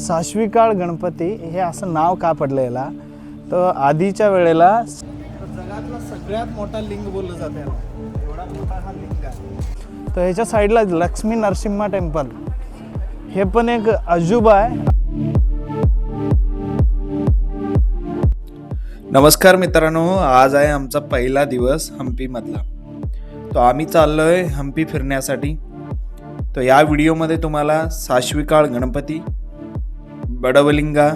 साश्विकाळ गणपती हे असं नाव का पडलं याला, तर आधीच्या वेळेला जगातला सगळ्यात मोठा लिंग बोललं जातं याला, एवढा मोठा हा लिंग आहे. तर ह्याच्या साईडला लक्ष्मी नरसिंहा टेम्पल हे पण एक अजूबा आहे. नमस्कार मित्रांनो, आज आहे आमचा पहिला दिवस हम्पीमधला. तो आम्ही चाललोय हम्पी फिरण्यासाठी. तो या व्हिडिओमध्ये तुम्हाला साश्विकाळ गणपती, बडवलिंगा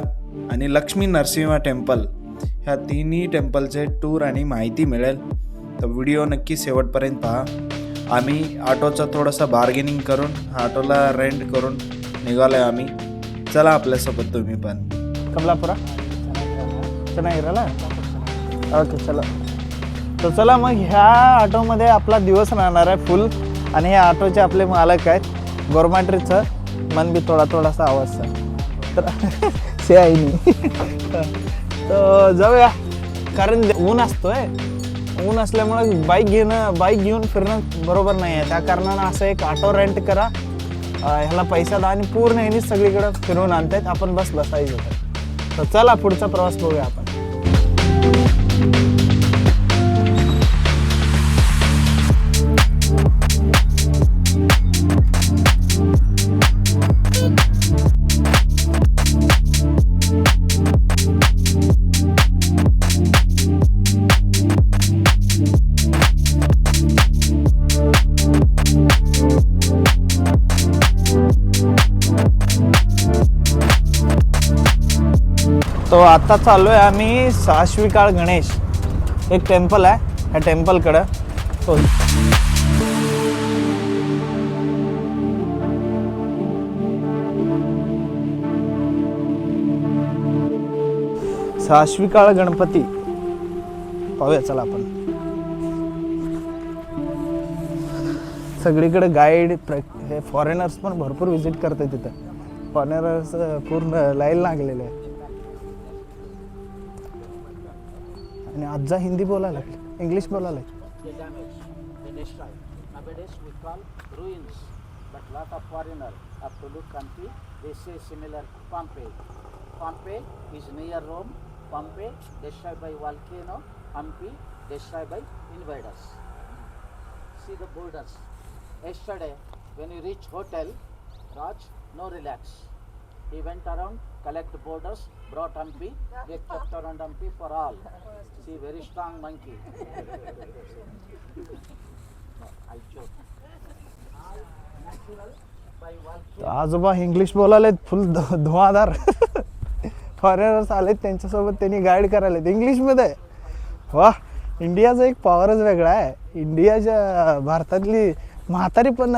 आणि लक्ष्मी नरसिंहा टेम्पल ह्या तिन्ही टेम्पलचे टूर आणि माहिती मिळेल. तर व्हिडिओ नक्की शेवटपर्यंत पहा. आम्ही ऑटोचा थोडासा बार्गेनिंग करून ऑटोला रेंट करून निघालो आहे आम्ही. चला आपल्यासोबत तुम्ही पण. कमलापुरा चेन्नईला ओके चला. तर चला मग ह्या ऑटोमध्ये आपला दिवस राहणार आहे फुल. आणि हे ऑटोचे आपले मालक आहेत गोरमाट्रीचं. मन भी थोडासा आवाजचा तर से आहे नाही. तर जाऊया, कारण ऊन असतोय. ऊन असल्यामुळे बाईक घेऊन फिरणं बरोबर नाही आहे. त्या कारणानं असं एक ऑटो रेंट करा, ह्याला पैसा द्या आणि पूर्ण ह्यानी सगळीकडे फिरवून आणतायत. आपण बसायचं. तर चला पुढचा प्रवास बघूया आपण. तो आता चाललो आहे आम्ही साश्विकाळ गणेश एक टेम्पल आहे, ह्या टेम्पलकडं. तो साश्विकाळ गणपती पाहूया चला आपण. सगळीकडे गाईड हे फॉरेनर्स पण भरपूर विजिट करतात तिथं. फॉरेनर्स पूर्ण लाईन लागलेले आहे. आणि आजा हिंदी बोलायला इंग्लिश बोलायला. Nowadays we call ruins, but lot of foreigners have to look country. They say similar Pompeii. Pompeii is near Rome. Pompeii destroyed by volcano. Hampi destroyed by invaders. See the borders. Yesterday when you reach hotel, Raj, no relax. He went around, collect borders, brought Hampi, they kept around Hampi for all. See, very strong monkey. I joke. Natural by volcano. आजोबा English बोलायलेत फुल धुवाधार. Foreigners आलेत त्यांच्यासोबत त्यांनी guide करायला इंग्लिशमध्ये. वा, इंडियाचा एक पॉवरच वेगळा आहे. इंडियाच्या भारतातली म्हातारी पण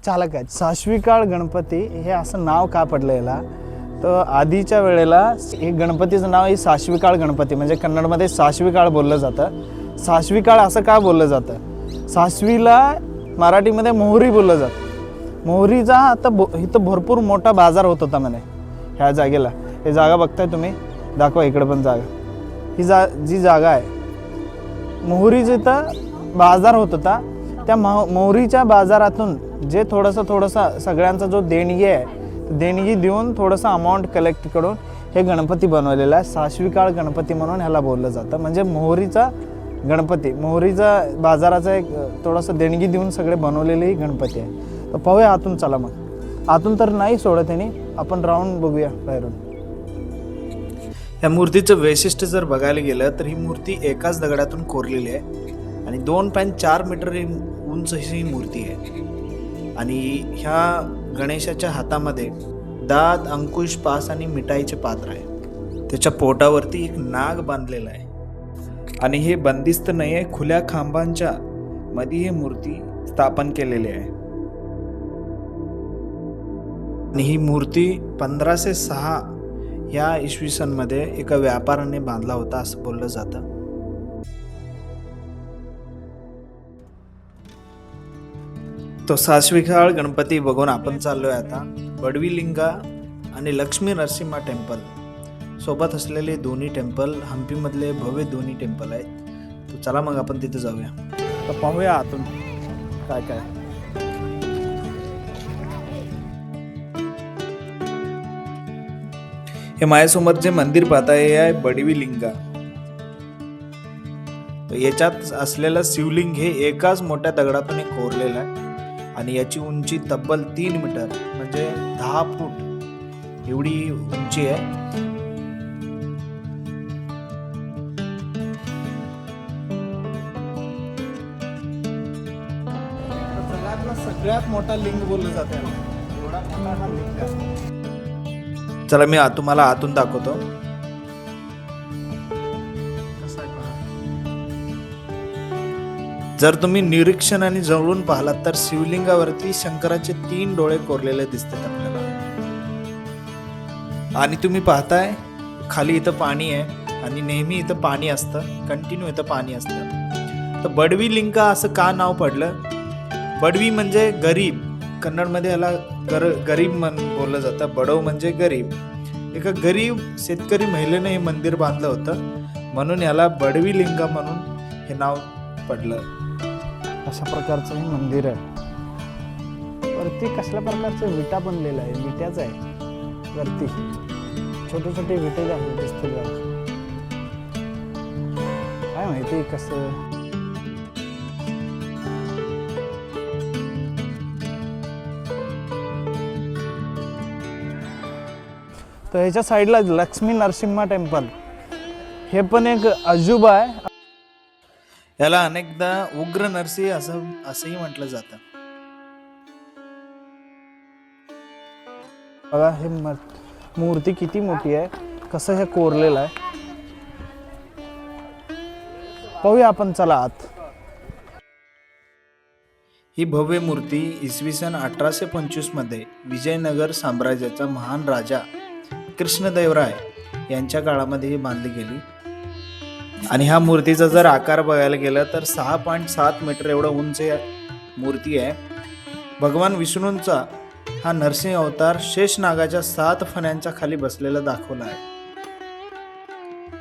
चालक आहेत. साश्विकाळ गणपती हे असं नाव का पडलं याला, तर आधीच्या वेळेला हे गणपतीचं नाव हे साश्विकाळ गणपती म्हणजे कन्नडमध्ये साश्विकाळ बोललं जातं. साश्विकाळ असं का बोललं जातं, साश्वीला मराठीमध्ये मोहरी बोललं जातं. मोहरीचा आता इथं भरपूर मोठा बाजार होत होता म्हणे ह्या जागेला. हे जागा बघताय तुम्ही, दाखवा इकडे पण जागा. ही जी जागा आहे मोहरीचं इथं बाजार होत होता. त्या मोहरीच्या बाजारातून जे थोडंसं सगळ्यांचा जो देणगी आहे देणगी देऊन थोडंसं अमाऊंट कलेक्ट करून हे गणपती बनवलेलं आहे. साश्विकाळ गणपती म्हणून ह्याला बोललं जातं. म्हणजे मोहरीचा गणपती, मोहरीचा बाजाराचा एक थोडंसं देणगी देऊन सगळे बनवलेले गणपती आहे. तर पाहूया आतून. चला मग आतून तर नाही सोडत त्यांनी, आपण राऊंड बघूया बाहेरून. या मूर्तीचं वैशिष्ट्य जर बघायला गेलं तर ही मूर्ती एकाच दगडातून कोरलेली आहे आणि 2.4 मीटर उंच ही मूर्ती आहे. आणि ह्या गणेशाच्या हातामध्ये दात, अंकुश, पास आणि मिठाईचे पात्र आहे. त्याच्या पोटावरती एक नाग बांधलेला आहे आणि हे बंदिस्त नाही आहे. खुल्या खांबांच्या मध्ये ही मूर्ती स्थापन केलेली आहे. आणि ही मूर्ती 1506 ह्या इसवी सनमध्ये एका व्यापाऱ्याने बांधला होता असं बोललं जातं. तो साश्विकाळ गणपती बघून आपण चाललोय आता बडविलिंगा आणि लक्ष्मी नरसिंहा टेम्पल सोबत असलेले दोन्ही टेम्पल हम्पीमधले भव्य दोन्ही टेम्पल आहेत. तर चला मग आपण तिथे जाऊया. तर पाहूया आतून काय काय. हे माझ्यासमोर जे मंदिर पाहताय हे आहे बडवी लिंगा. याच्यात असलेलं शिवलिंग हे एकाच मोठ्या दगडातून कोरलेलं आहे आणि याची उंची तब्बल 3 मीटर म्हणजे 10 फूट एवढी उंची आहे. जगातला सगळ्यात मोठा लिंग बोललं जाते एवढा मोठा हा लिंग आहे. चला मी तुम्हाला आतून दाखवतो. कसं आहे पहा. जर तुम्ही निरीक्षणाने जवळून पाहिलात तर शिवलिंगावरती शंकराचे 3 डोळे कोरलेले दिसतात आपल्याला. आणि तुम्ही पाहताय खाली इथं पाणी आहे आणि नेहमी इथं पाणी असतं, कंटिन्यू इथं पाणी असतं. तर बडवी लिंगा असं का नाव पडलं? बडवी म्हणजे गरीब, कन्नडमध्ये याला गरीब बोललं जातं. बडव म्हणजे गरीब. एका गरीब शेतकरी महिलेने हे मंदिर बांधलं होतं म्हणून याला बडवी लिंगा म्हणून हे नाव पडलं. अशा प्रकारचं हे मंदिर आहे. वरती कसल्या प्रकारचे विटा बनलेला आहे, विट्याच आहे. वरती छोटे छोटे विटे दिसतील काय माहिती कसं. तर ह्याच्या साईडला लक्ष्मी नरसिंहा टेम्पल हे पण एक अजूबा आहे. याला अनेकदा उग्र नरसिंह असंही म्हटलं जातं. बघा हे मूर्ती किती मोठी आहे, कसं हे कोरलेलं आहे. पाहूया आपण, चला आत. ही भव्य मूर्ती इसवी सन 1825 मध्ये विजयनगर साम्राज्याचा महान राजा कृष्णदेवराय यांच्या काळामध्ये ही बांधली गेली. आणि ह्या मूर्तीचा जर आकार बघायला गेलं तर 6.7 मीटर एवढं उंच मूर्ती आहे. भगवान विष्णूंचा हा नरसिंह अवतार शेष नागाच्या 7 फण्यांच्या खाली बसलेला दाखवला आहे.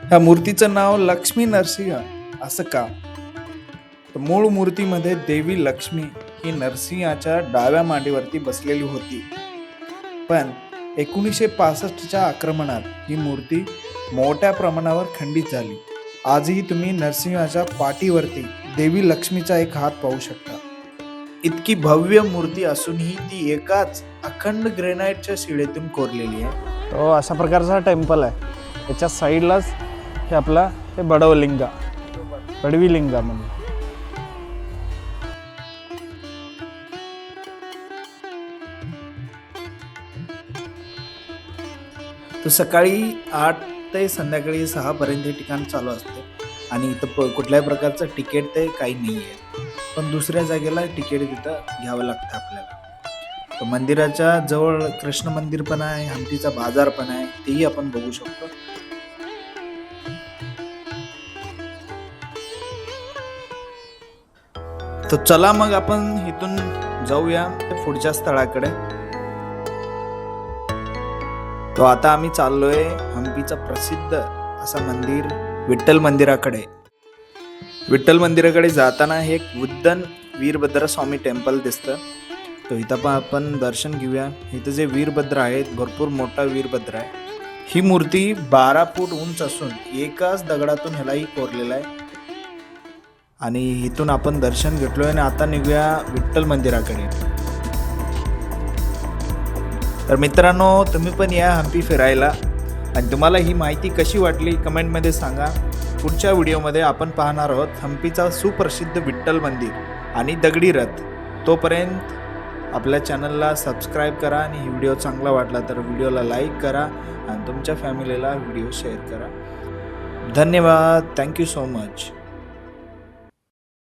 ह्या मूर्तीचं नाव लक्ष्मी नरसिंह असं का? तर मूळ मूर्तीमध्ये देवी लक्ष्मी ही नरसिंहाच्या डाव्या मांडीवरती बसलेली होती. पण 1965च्या आक्रमणात ही मूर्ती मोठ्या प्रमाणावर खंडित झाली. आजही तुम्ही नरसिंहाच्या पाठीवरती देवी लक्ष्मीचा एक हात पाहू शकता. इतकी भव्य मूर्ती असूनही ती एकाच अखंड ग्रेनाइटच्या शिळेतून कोरलेली आहे. तो अशा प्रकारचा टेम्पल आहे. त्याच्या साईडलाच हे आपला हे बडवलिंगा, बडवी लिंगा म्हणजे. तर सकाळी 8 ते संध्याकाळी 6 पर्यंत हे ठिकाण चालू असते आणि इथं कुठल्याही प्रकारचं तिकीट ते काही नाही आहे. पण दुसऱ्या जागेला तिकीट तिथं घ्यावं लागतं आपल्याला. तर मंदिराच्या जवळ कृष्ण मंदिर पण आहे, हंपीचा बाजार पण आहे, तेही आपण बघू शकतो. तर चला मग आपण इथून जाऊया पुढच्या स्थळाकडे. तो आता आम्ही चाललोय हंपीचं प्रसिद्ध असं मंदिर विठ्ठल मंदिराकडे. विठ्ठल मंदिराकडे जाताना हे एक उद्दन वीरभद्र स्वामी टेम्पल दिसतं. तो इथं पण आपण दर्शन घेऊया. इथं जे वीरभद्र आहेत, भरपूर मोठा वीरभद्र आहे. ही मूर्ती 12 फूट उंच असून एकाच दगडातून ह्यालाही कोरलेला आहे. आणि इथून आपण दर्शन घेतलोय आणि आता निघूया विठ्ठल मंदिराकडे. तर मित्रांनो, तुम्ही पण या हंपी फिरायला. आणि तुम्हाला ही माहिती कशी वाटली कमेंटमध्ये सांगा. पुढच्या व्हिडिओमध्ये आपण पाहणार आहोत हंपीचा सुप्रसिद्ध विठ्ठल मंदिर आणि दगडी रथ. तोपर्यंत आपल्या चॅनलला सबस्क्राईब करा आणि ही व्हिडिओ चांगला वाटला तर व्हिडिओला लाईक करा आणि तुमच्या फॅमिलीला व्हिडिओ शेअर करा. धन्यवाद. Thank you so much.